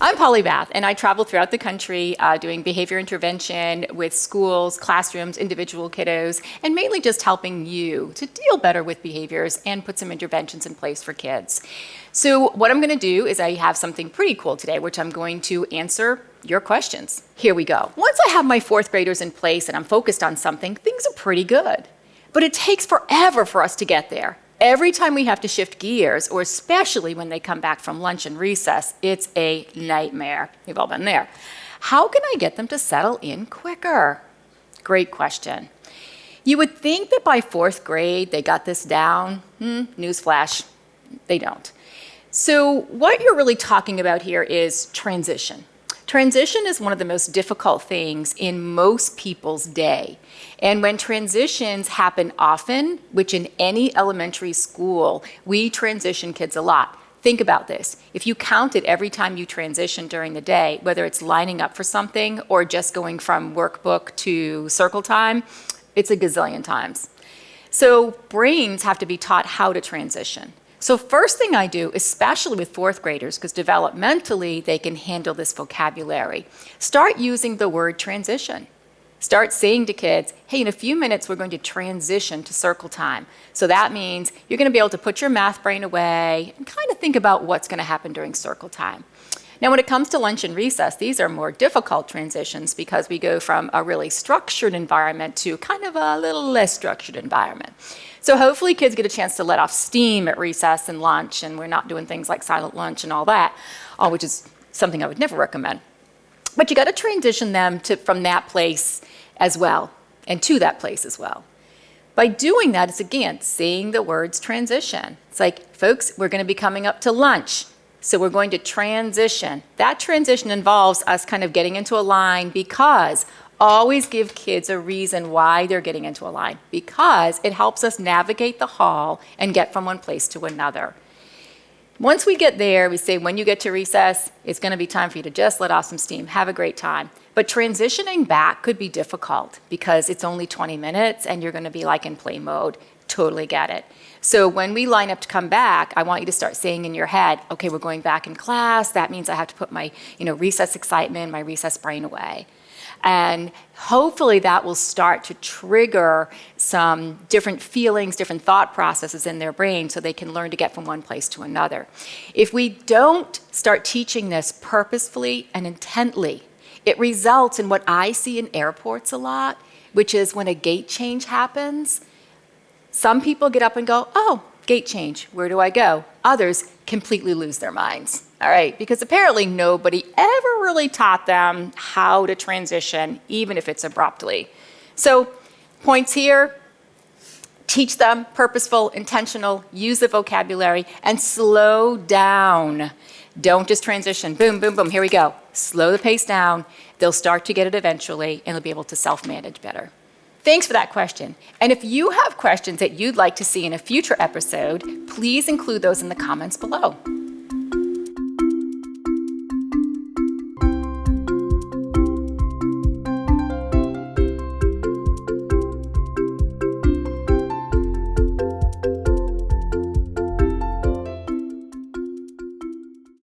I'm Polymath, and I travel throughout the country doing behavior intervention with schools, classrooms, individual kiddos, and mainly just helping you to deal better with behaviors and put some interventions in place for kids. So what I'm going to do is I have something pretty cool today, which I'm going to answer your questions. Here we go. Once I have my fourth graders in place and I'm focused on something, things are pretty good. But it takes forever for us to get there. Every time we have to shift gears, or especially when they come back from lunch and recess, it's a nightmare. We've all been there. How can I get them to settle in quicker? Great question. You would think that by fourth grade they got this down. Newsflash, they don't. So what you're really talking about here is transition. Transition is one of the most difficult things in most people's day. And when transitions happen often, which in any elementary school, we transition kids a lot. Think about this. If you counted every time you transition during the day, whether it's lining up for something or just going from workbook to circle time, it's a gazillion times. So brains have to be taught how to transition. So first thing I do, especially with fourth graders, because developmentally they can handle this vocabulary, start using the word transition. Start saying to kids, hey, in a few minutes we're going to transition to circle time. So that means you're going to be able to put your math brain away and kind of think about what's going to happen during circle time. Now when it comes to lunch and recess, these are more difficult transitions because we go from a really structured environment to kind of a little less structured environment. So hopefully kids get a chance to let off steam at recess and lunch, and we're not doing things like silent lunch and all that, which is something I would never recommend. But you got to transition them from that place as well, and to that place as well. By doing that, it's again, saying the words transition. It's like, folks, we're going to be coming up to lunch, so we're going to transition. That transition involves us kind of getting into a line, because always give kids a reason why they're getting into a line, because it helps us navigate the hall and get from one place to another. Once we get there, we say, when you get to recess, it's going to be time for you to just let off some steam. Have a great time. But transitioning back could be difficult because it's only 20 minutes and you're going to be like in play mode. Totally get it. So when we line up to come back, I want you to start saying in your head, okay, we're going back in class. That means I have to put my recess excitement, my recess brain away. And hopefully that will start to trigger some different feelings, different thought processes in their brain so they can learn to get from one place to another. If we don't start teaching this purposefully and intently, it results in what I see in airports a lot, which is when a gate change happens, some people get up and go, oh, gate change, where do I go? Others completely lose their minds. All right, because apparently nobody ever really taught them how to transition, even if it's abruptly. So points here, teach them purposeful, intentional, use the vocabulary, and slow down. Don't just transition, boom, boom, boom, here we go. Slow the pace down. They'll start to get it eventually, and they'll be able to self-manage better. Thanks for that question. And if you have questions that you'd like to see in a future episode, please include those in the comments below.